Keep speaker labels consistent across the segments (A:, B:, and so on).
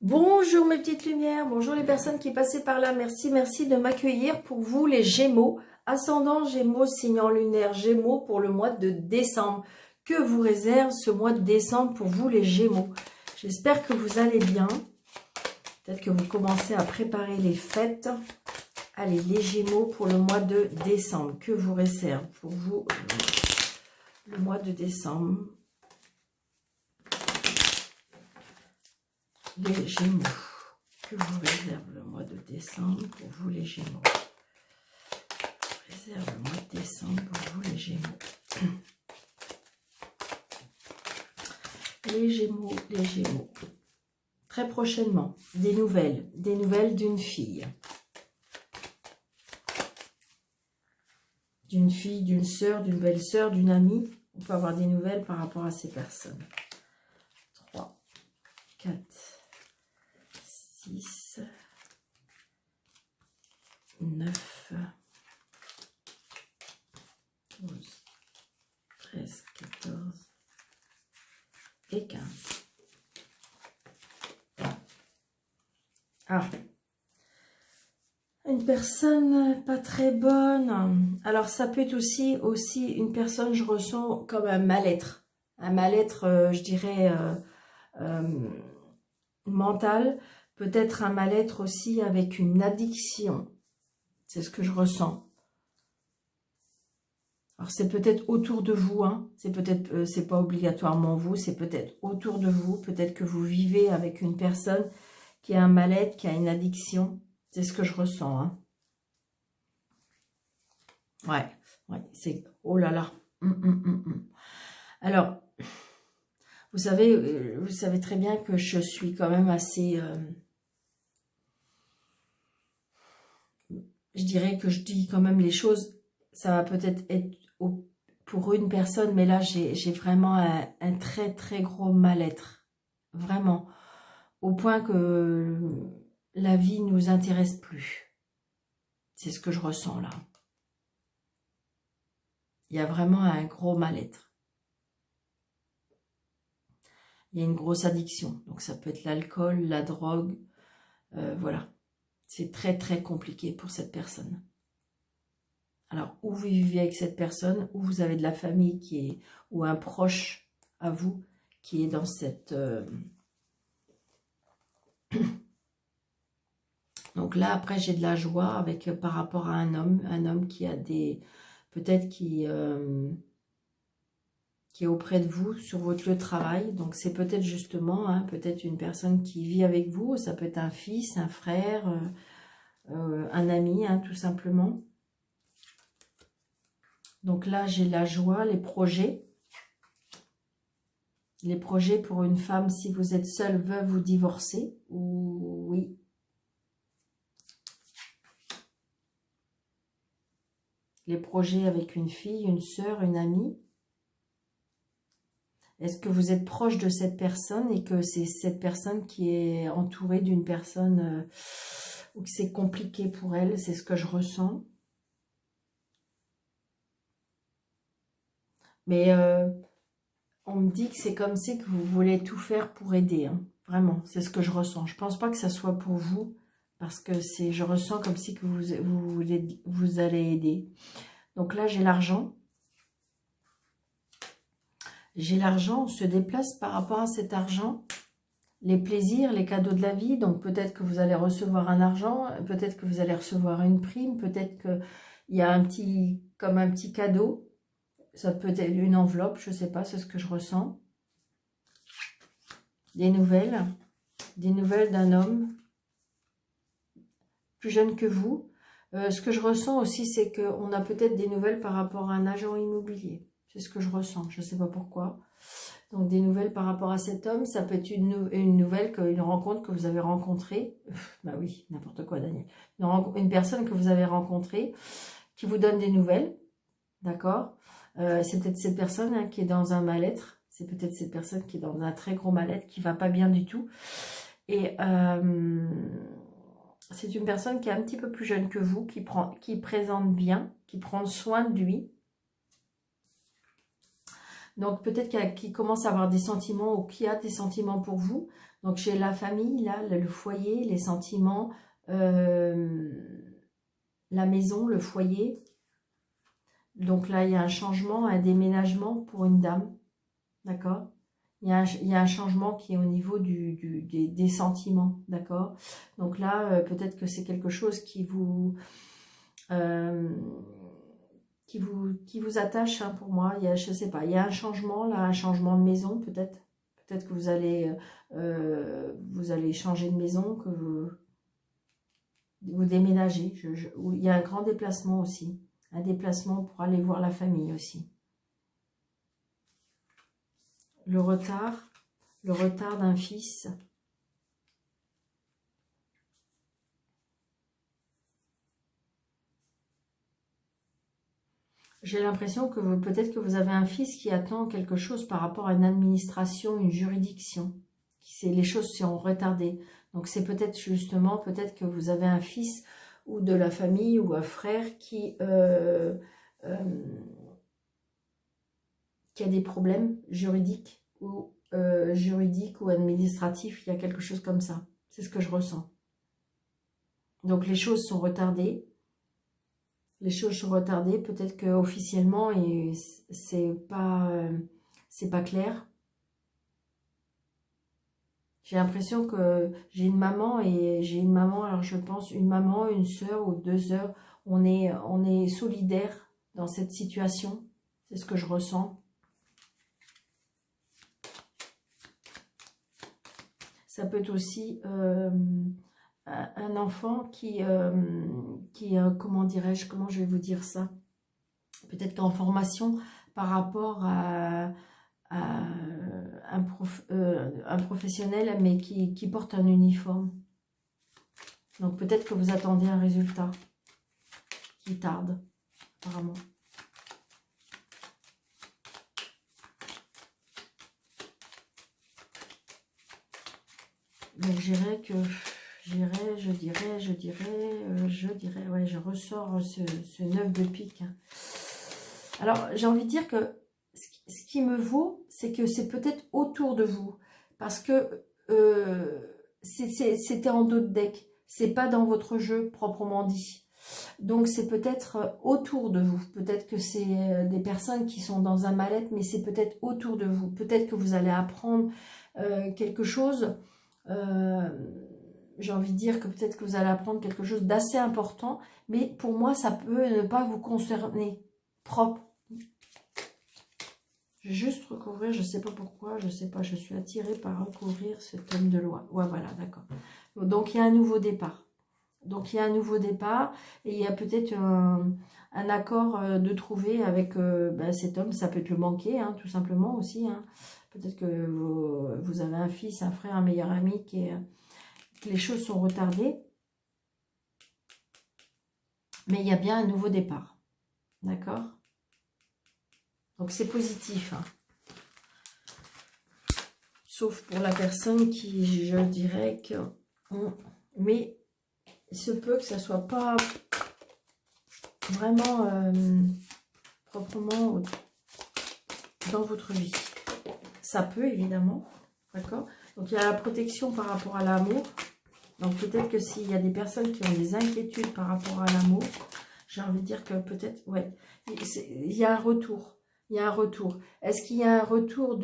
A: Bonjour mes petites lumières, bonjour les personnes qui passaient par là, merci de m'accueillir. Pour vous les Gémeaux, ascendant Gémeaux, signe lunaire Gémeaux pour le mois de décembre. Que vous réserve ce mois de décembre pour vous les Gémeaux? J'espère que vous allez bien, peut-être que vous commencez à préparer les fêtes. Allez les Gémeaux pour le mois de décembre, que vous réserve pour vous le mois de décembre? Les Gémeaux, que vous réserve le mois de décembre pour vous les Gémeaux? Réserve le mois de décembre pour vous les Gémeaux. Les Gémeaux. Très prochainement, des nouvelles d'une fille. D'une fille, d'une sœur, d'une belle-sœur, d'une amie. On peut avoir des nouvelles par rapport à ces personnes. 3, 4, 6, 9, 12, 13, 14 et 15. Ah, une personne pas très bonne. Alors ça peut être aussi une personne, je ressens comme un mal-être. Un mal-être, je dirais, mental. Peut-être un mal-être aussi avec une addiction. C'est ce que je ressens. Alors c'est peut-être autour de vous, hein. C'est pas obligatoirement vous, c'est peut-être autour de vous. Peut-être que vous vivez avec une personne qui a un mal-être, qui a une addiction. C'est ce que je ressens, hein. Ouais, c'est... Oh là là. Alors, vous savez très bien que je suis quand même assez... je dirais que je dis quand même les choses. Ça va peut-être être pour une personne, mais là, j'ai vraiment un très, très gros mal-être. Vraiment. Au point que la vie ne nous intéresse plus. C'est ce que je ressens là. Il y a vraiment un gros mal-être. Il y a une grosse addiction. Donc ça peut être l'alcool, la drogue. Voilà. C'est très très compliqué pour cette personne. Alors, où vous vivez avec cette personne, ou vous avez de la famille qui est, ou un proche à vous qui est dans cette... Donc là, après, j'ai de la joie avec par rapport à un homme qui a des... Peut-être qui est auprès de vous sur votre lieu de travail. Donc c'est peut-être justement, hein, peut-être une personne qui vit avec vous. Ça peut être un fils, un frère, un ami, hein, tout simplement. Donc là, j'ai la joie, les projets. Les projets pour une femme, si vous êtes seule, veuve ou divorcée. Ou oui. Les projets avec une fille, une sœur, une amie. Est-ce que vous êtes proche de cette personne et que c'est cette personne qui est entourée d'une personne ou que c'est compliqué pour elle? C'est ce que je ressens. Mais on me dit que c'est comme si que vous voulez tout faire pour aider. Hein. Vraiment, c'est ce que je ressens. Je pense pas que ça soit pour vous parce que je ressens comme si que vous allez aider. Donc là, j'ai l'argent. J'ai l'argent, on se déplace par rapport à cet argent. Les plaisirs, les cadeaux de la vie. Donc peut-être que vous allez recevoir un argent, peut-être que vous allez recevoir une prime, peut-être qu'il y a comme un petit cadeau. Ça peut être une enveloppe, je ne sais pas, c'est ce que je ressens. Des nouvelles d'un homme plus jeune que vous. Ce que je ressens aussi, c'est qu'on a peut-être des nouvelles par rapport à un agent immobilier. C'est ce que je ressens, je ne sais pas pourquoi. Donc des nouvelles par rapport à cet homme, ça peut être une nouvelle, une rencontre que vous avez rencontrée. Bah oui, n'importe quoi Daniel. Une personne que vous avez rencontrée qui vous donne des nouvelles, d'accord. C'est peut-être cette personne hein, qui est dans un mal-être. C'est peut-être cette personne qui est dans un très gros mal-être, qui va pas bien du tout. Et c'est une personne qui est un petit peu plus jeune que vous, qui présente bien, qui prend soin de lui. Donc peut-être qui commence à avoir des sentiments ou qui a des sentiments pour vous. Donc j'ai la famille, là, le foyer, les sentiments, la maison, le foyer. Donc là, il y a un changement, un déménagement pour une dame. D'accord? Il y a un changement qui est au niveau des sentiments. D'accord? Donc là, peut-être que c'est quelque chose euh, qui vous attache, hein, pour moi. Il y a, je sais pas, il y a un changement, là, un changement de maison, peut-être. Peut-être que vous allez changer de maison, que vous déménagez. Il y a un grand déplacement aussi. Un déplacement pour aller voir la famille aussi. Le retard d'un fils. J'ai l'impression que peut-être que vous avez un fils qui attend quelque chose par rapport à une administration, une juridiction. Les choses sont retardées. Donc c'est peut-être justement, peut-être que vous avez un fils ou de la famille ou un frère qui a des problèmes juridiques ou administratifs. Il y a quelque chose comme ça. C'est ce que je ressens. Donc les choses sont retardées. Les choses sont retardées, peut-être que officiellement c'est pas clair. J'ai l'impression que j'ai une maman alors je pense une maman, une sœur ou deux sœurs, on est solidaires dans cette situation. C'est ce que je ressens. Ça peut être aussi un enfant qui comment dirais-je, comment je vais vous dire ça, peut-être qu'en formation par rapport à un professionnel, mais qui porte un uniforme. Donc peut-être que vous attendez un résultat qui tarde, apparemment. Donc je dirais, ouais, je ressors ce 9 de pique. Alors, j'ai envie de dire que ce qui me vaut, c'est que c'est peut-être autour de vous. Parce que c'était en dos de deck. C'est pas dans votre jeu proprement dit. Donc, c'est peut-être autour de vous. Peut-être que c'est des personnes qui sont dans un mal-être, mais c'est peut-être autour de vous. Peut-être que vous allez apprendre quelque chose. J'ai envie de dire que peut-être que vous allez apprendre quelque chose d'assez important. Mais pour moi, ça peut ne pas vous concerner. Propre. Je vais juste recouvrir, je ne sais pas pourquoi, je sais pas, je suis attirée par recouvrir ce thème de loi. Ouais, voilà, d'accord. Donc, il y a un nouveau départ. Donc, il y a un nouveau départ et il y a peut-être un accord de trouver avec cet homme. Ça peut être le manquer, hein, tout simplement aussi. Hein. Peut-être que vous avez un fils, un frère, un meilleur ami que les choses sont retardées. Mais il y a bien un nouveau départ. D'accord ? Donc, c'est positif. Hein. Sauf pour la personne qui, je dirais que... Mais il se peut que ça ne soit pas vraiment proprement dans votre vie. Ça peut, évidemment. D'accord ? Donc, il y a la protection par rapport à l'amour. Donc, peut-être que s'il y a des personnes qui ont des inquiétudes par rapport à l'amour, j'ai envie de dire que peut-être... Ouais, il y a un retour. Il y a un retour. Est-ce qu'il y a un retour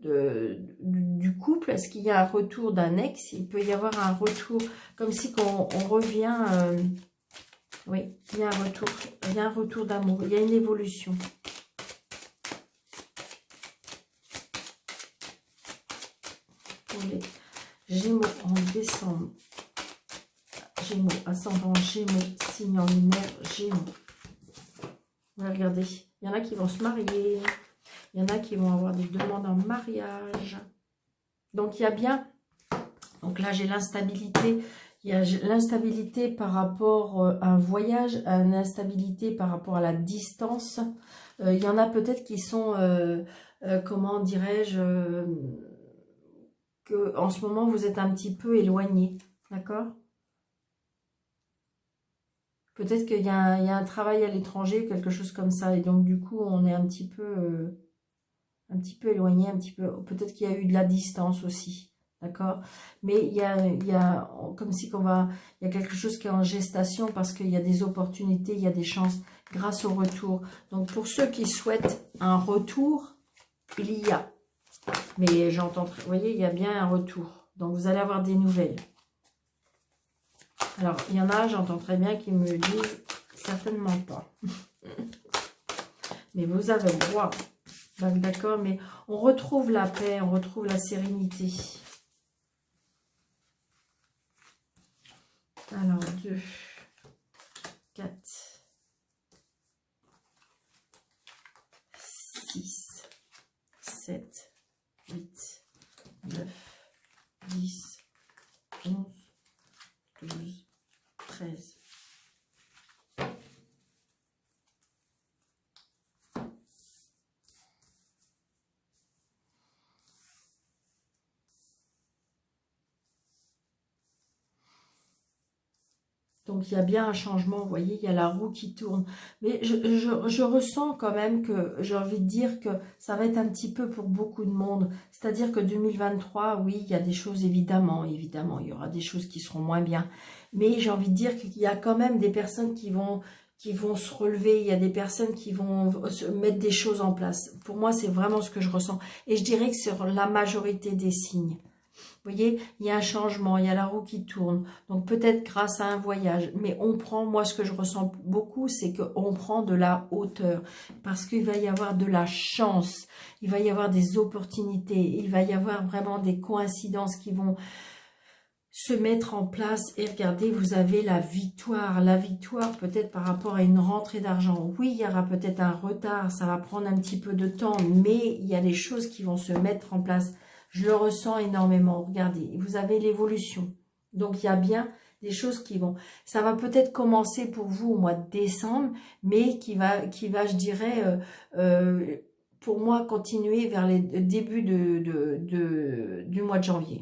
A: du couple? Est-ce qu'il y a un retour d'un ex? Il peut y avoir un retour, comme si on revient... oui, il y a un retour. Il y a un retour d'amour. Il y a une évolution. Pour les Gémeaux en décembre. Gémeaux, ascendant Gémeaux, signe en lunaire, Gémeaux. Regardez. Il y en a qui vont se marier. Il y en a qui vont avoir des demandes en mariage. Donc, il y a bien... Donc là, j'ai l'instabilité. Il y a l'instabilité par rapport à un voyage, une instabilité par rapport à la distance. Il y en a peut-être qui sont, comment dirais-je, que en ce moment, vous êtes un petit peu éloigné. D'accord ? Peut-être qu'il y a un travail à l'étranger, quelque chose comme ça. Et donc, du coup, on est un petit peu éloigné, un petit peu. Peut-être qu'il y a eu de la distance aussi. D'accord? Mais il y a comme si il y a quelque chose qui est en gestation parce qu'il y a des opportunités, il y a des chances grâce au retour. Donc, pour ceux qui souhaitent un retour, il y a. Mais j'entends, vous voyez, il y a bien un retour. Donc, vous allez avoir des nouvelles. Alors, il y en a, j'entends très bien, qui me disent certainement pas. Mais vous avez le droit. D'accord, mais on retrouve la paix, on retrouve la sérénité. Alors, 2, 4, 6, 7, 8, 9, 10, 11, 12, 13. Donc, il y a bien un changement, vous voyez, il y a la roue qui tourne. Mais je ressens quand même que, j'ai envie de dire que ça va être un petit peu pour beaucoup de monde. C'est-à-dire que 2023, oui, il y a des choses, évidemment, il y aura des choses qui seront moins bien. Mais j'ai envie de dire qu'il y a quand même des personnes qui vont se relever. Il y a des personnes qui vont se mettre des choses en place. Pour moi, c'est vraiment ce que je ressens. Et je dirais que sur la majorité des signes. Vous voyez, il y a un changement, il y a la roue qui tourne. Donc peut-être grâce à un voyage. Mais on prend, moi ce que je ressens beaucoup, c'est qu'on prend de la hauteur. Parce qu'il va y avoir de la chance. Il va y avoir des opportunités. Il va y avoir vraiment des coïncidences qui vont se mettre en place. Et regardez, vous avez la victoire. La victoire peut-être par rapport à une rentrée d'argent. Oui, il y aura peut-être un retard. Ça va prendre un petit peu de temps. Mais il y a des choses qui vont se mettre en place. Je le ressens énormément. Regardez, vous avez l'évolution. Donc, il y a bien des choses qui vont... Ça va peut-être commencer pour vous au mois de décembre, mais qui va je dirais, pour moi, continuer vers les débuts du mois de janvier.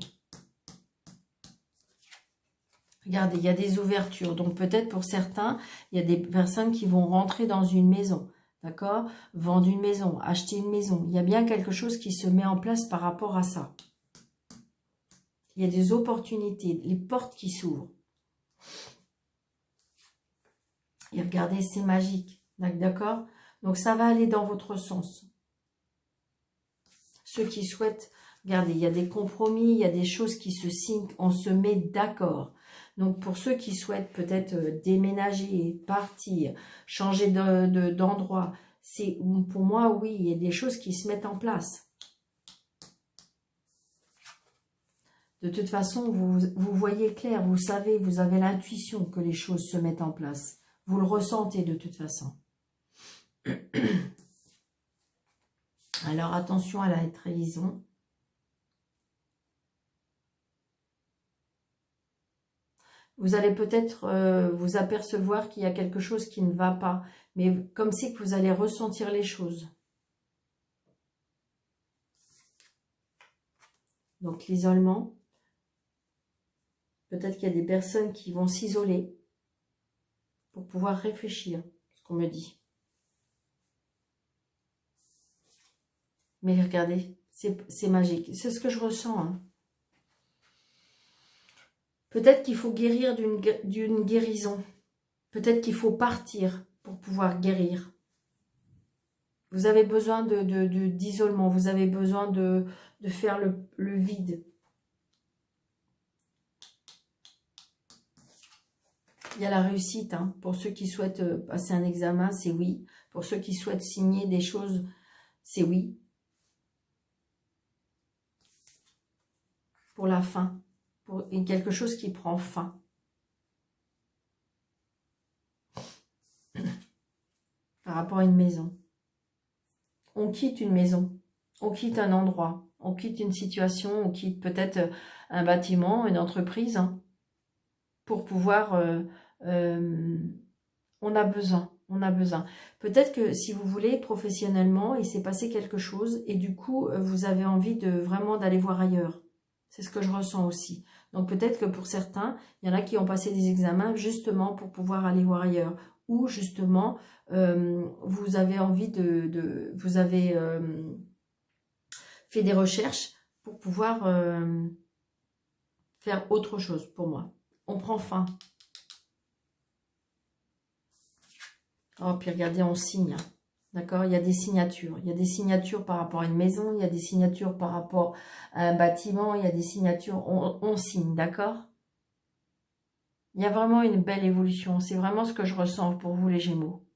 A: Regardez, il y a des ouvertures. Donc, peut-être pour certains, il y a des personnes qui vont rentrer dans une maison. D'accord? Vendre une maison, acheter une maison. Il y a bien quelque chose qui se met en place par rapport à ça. Il y a des opportunités, les portes qui s'ouvrent. Et regardez, c'est magique. D'accord? Donc, ça va aller dans votre sens. Ceux qui souhaitent, regardez, il y a des compromis, il y a des choses qui se signent, on se met d'accord. Donc, pour ceux qui souhaitent peut-être déménager, partir, changer d'endroit, c'est pour moi, oui, il y a des choses qui se mettent en place. De toute façon, vous voyez clair, vous savez, vous avez l'intuition que les choses se mettent en place. Vous le ressentez de toute façon. Alors, attention à la trahison. Vous allez peut-être vous apercevoir qu'il y a quelque chose qui ne va pas. Mais comme c'est que vous allez ressentir les choses. Donc, l'isolement. Peut-être qu'il y a des personnes qui vont s'isoler pour pouvoir réfléchir, ce qu'on me dit. Mais regardez, c'est magique. C'est ce que je ressens. Hein. Peut-être qu'il faut guérir d'une guérison. Peut-être qu'il faut partir pour pouvoir guérir. Vous avez besoin d'isolement. Vous avez besoin de faire le vide. Il y a la réussite. Hein. Pour ceux qui souhaitent passer un examen, c'est oui. Pour ceux qui souhaitent signer des choses, c'est oui. Pour la fin. Pour quelque chose qui prend fin. Par rapport à une maison. On quitte une maison. On quitte un endroit. On quitte une situation. On quitte peut-être un bâtiment, une entreprise. Hein, pour pouvoir... on a besoin. On a besoin. Peut-être que si vous voulez, professionnellement, il s'est passé quelque chose et du coup, vous avez envie de vraiment d'aller voir ailleurs. C'est ce que je ressens aussi. Donc peut-être que pour certains, il y en a qui ont passé des examens justement pour pouvoir aller voir ailleurs. Ou justement, vous avez envie vous avez fait des recherches pour pouvoir faire autre chose pour moi. On prend fin. Oh, puis regardez, on signe. Hein. D'accord? Il y a des signatures. Il y a des signatures par rapport à une maison. Il y a des signatures par rapport à un bâtiment. Il y a des signatures. On signe, d'accord? Il y a vraiment une belle évolution. C'est vraiment ce que je ressens pour vous, les Gémeaux.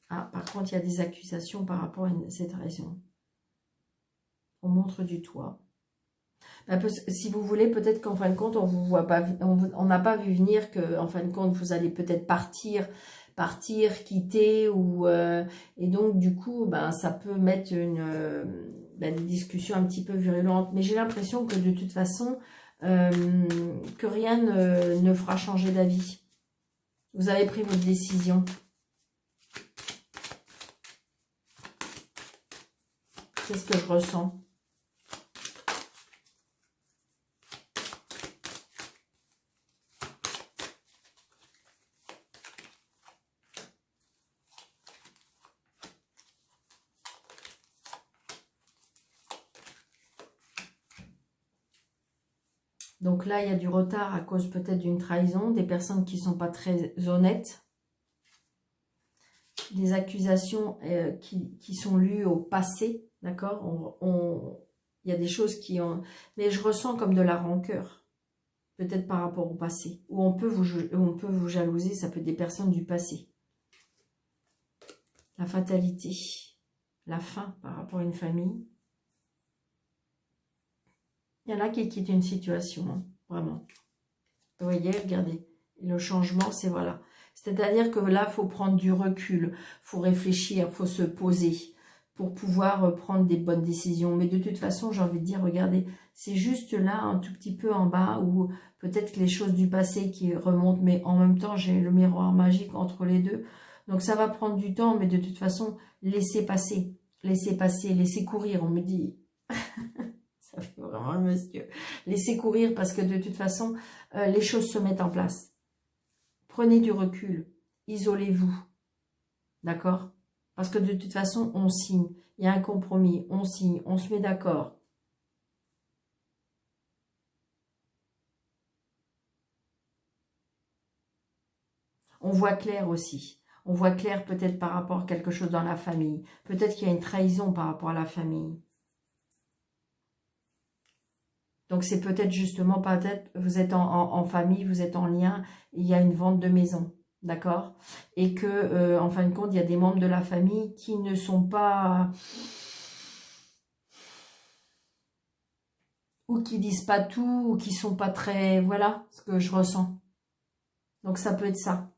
A: Ah, par contre, il y a des accusations par rapport à cette raison. On montre du toit. Si vous voulez, peut-être qu'en fin de compte, on vous voit pas, on n'a pas vu venir que, en fin de compte, vous allez peut-être partir, quitter, ou et donc du coup, ben ça peut mettre des discussions un petit peu virulentes. Mais j'ai l'impression que de toute façon, que rien ne fera changer d'avis. Vous avez pris votre décision. C'est ce que je ressens. Donc là, il y a du retard à cause peut-être d'une trahison, des personnes qui ne sont pas très honnêtes, des accusations qui sont lues au passé, d'accord? Il y a des choses qui ont... Mais je ressens comme de la rancœur, peut-être par rapport au passé, où on peut vous jalouser, ça peut être des personnes du passé. La fatalité, la fin par rapport à une famille. Il y en a qui quittent une situation, hein, vraiment. Vous voyez, regardez. Le changement, c'est voilà. C'est-à-dire que là, il faut prendre du recul, il faut réfléchir, il faut se poser pour pouvoir prendre des bonnes décisions. Mais de toute façon, j'ai envie de dire, regardez, c'est juste là, un tout petit peu en bas, où peut-être les choses du passé qui remontent, mais en même temps, j'ai le miroir magique entre les deux. Donc ça va prendre du temps, mais de toute façon, laissez passer, laissez courir, on me dit... Ça fait vraiment le monsieur. Laissez courir parce que de toute façon, les choses se mettent en place. Prenez du recul. Isolez-vous. D'accord? Parce que de toute façon, on signe. Il y a un compromis. On signe. On se met d'accord. On voit clair aussi. On voit clair peut-être par rapport à quelque chose dans la famille. Peut-être qu'il y a une trahison par rapport à la famille. Donc, c'est peut-être justement, vous êtes en famille, vous êtes en lien, il y a une vente de maison, d'accord? Et que, en fin de compte, il y a des membres de la famille qui ne sont pas... Ou qui disent pas tout, ou qui sont pas très... Voilà ce que je ressens. Donc, ça peut être ça.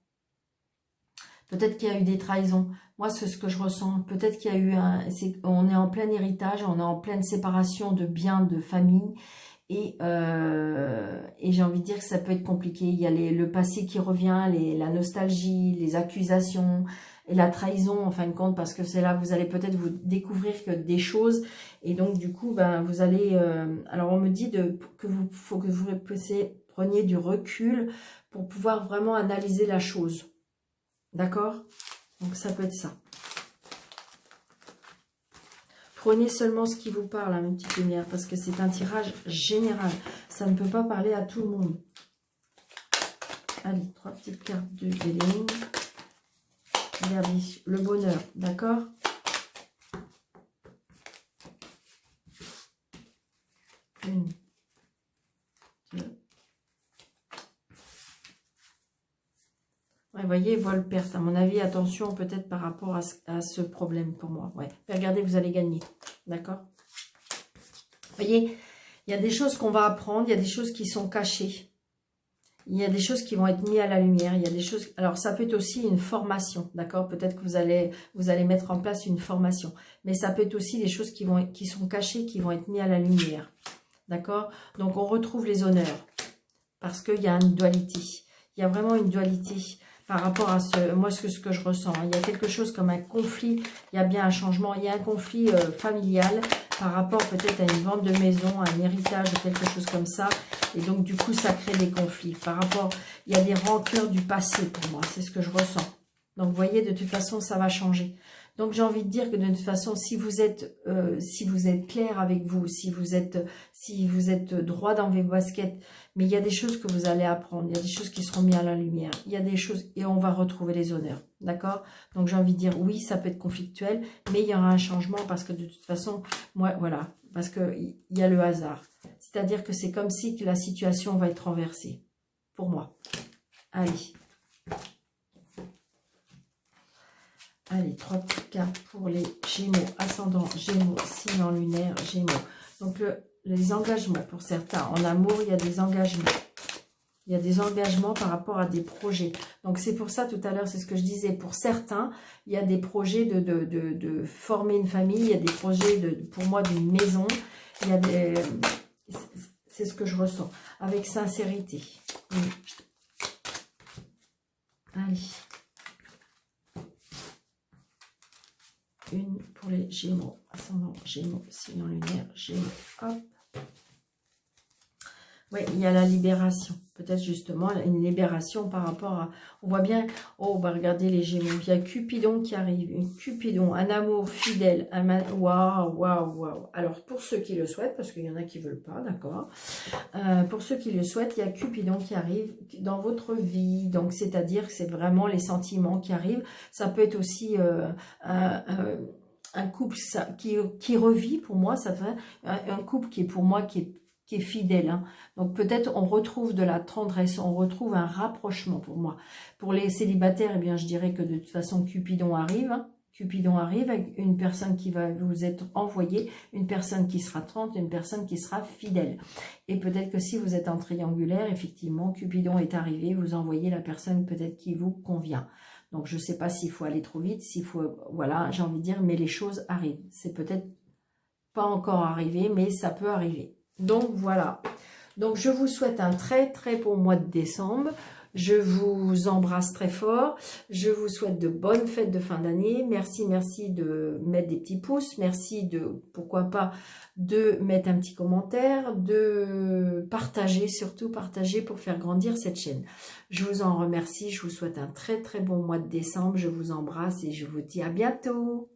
A: Peut-être qu'il y a eu des trahisons. Moi, c'est ce que je ressens. Peut-être qu'il y a eu on est en plein héritage, on est en pleine séparation de biens, de famille. Et j'ai envie de dire que ça peut être compliqué. Il y a le passé qui revient, la nostalgie, les accusations et la trahison en fin de compte, parce que c'est là, vous allez peut-être vous découvrir que des choses. Et donc, du coup, ben, vous allez... alors, on me dit faut que vous preniez du recul pour pouvoir vraiment analyser la chose. D'accord? Donc, ça peut être ça. Prenez seulement ce qui vous parle, hein, mes petites lumières, parce que c'est un tirage général. Ça ne peut pas parler à tout le monde. Allez, 3 petites cartes de Béline. Regardez, le bonheur, d'accord? Une, deux. Ouais, vous voyez, vol perte. À mon avis, attention peut-être par rapport à ce problème pour moi. Ouais. Regardez, vous allez gagner. D'accord? Vous voyez, il y a des choses qu'on va apprendre, il y a des choses qui sont cachées. Il y a des choses qui vont être mises à la lumière. Il y a des choses... Alors, ça peut être aussi une formation, d'accord? Peut-être que vous allez mettre en place une formation. Mais ça peut être aussi des choses qui sont cachées, qui vont être mises à la lumière. D'accord? Donc, on retrouve les honneurs. Parce qu'il y a une dualité. Il y a vraiment une dualité par rapport à ce que je ressens. Il y a quelque chose comme un conflit. Il y a bien un changement. Il y a un conflit familial par rapport peut-être à une vente de maison, à un héritage ou quelque chose comme ça. Et donc, du coup, ça crée des conflits. Par rapport, il y a des rancœurs du passé pour moi. C'est ce que je ressens. Donc, vous voyez, de toute façon, ça va changer. Donc j'ai envie de dire que de toute façon, si vous êtes clair avec vous, si vous êtes droit dans vos baskets, mais il y a des choses que vous allez apprendre, il y a des choses qui seront mises à la lumière, il y a des choses et on va retrouver les honneurs, d'accord? Donc j'ai envie de dire oui, ça peut être conflictuel, mais il y aura un changement parce que de toute façon, moi voilà, parce que il y a le hasard. C'est-à-dire que c'est comme si que la situation va être renversée, pour moi. Allez. Allez, 3 cartes pour les Gémeaux, ascendant Gémeaux, signe lunaire, Gémeaux. Donc, les engagements, pour certains, en amour, il y a des engagements. Il y a des engagements par rapport à des projets. Donc, c'est pour ça, tout à l'heure, c'est ce que je disais, pour certains, il y a des projets de former une famille, il y a des projets, pour moi, d'une maison. Il y a des... C'est ce que je ressens, avec sincérité. Oui. Allez. Une pour les Gémeaux, ascendant Gémeaux, signe lunaire, Gémeaux, hop. Oui, il y a la libération, peut-être justement une libération par rapport à, on voit bien, oh bah regardez les Gémeaux, il y a Cupidon qui arrive, Cupidon, un amour fidèle, waouh, waouh, waouh. Alors pour ceux qui le souhaitent, parce qu'il y en a qui ne veulent pas, d'accord, pour ceux qui le souhaitent, il y a Cupidon qui arrive dans votre vie, donc c'est-à-dire que c'est vraiment les sentiments qui arrivent, ça peut être aussi un couple qui revit pour moi, ça fait un couple qui est pour moi qui est fidèle, hein. Donc peut-être on retrouve de la tendresse, on retrouve un rapprochement pour moi. Pour les célibataires, eh bien je dirais que de toute façon Cupidon arrive, hein. Cupidon arrive avec une personne qui va vous être envoyée, une personne qui sera tendre, une personne qui sera fidèle. Et peut-être que si vous êtes en triangulaire, effectivement, Cupidon est arrivé, vous envoyez la personne peut-être qui vous convient. Donc je ne sais pas s'il faut aller trop vite, s'il faut, voilà, j'ai envie de dire, mais les choses arrivent. C'est peut-être pas encore arrivé, mais ça peut arriver. Donc voilà, donc je vous souhaite un très très bon mois de décembre, je vous embrasse très fort, je vous souhaite de bonnes fêtes de fin d'année, merci de mettre des petits pouces, merci de, pourquoi pas, de mettre un petit commentaire, de partager, surtout partager pour faire grandir cette chaîne. Je vous en remercie, je vous souhaite un très très bon mois de décembre, je vous embrasse et je vous dis à bientôt.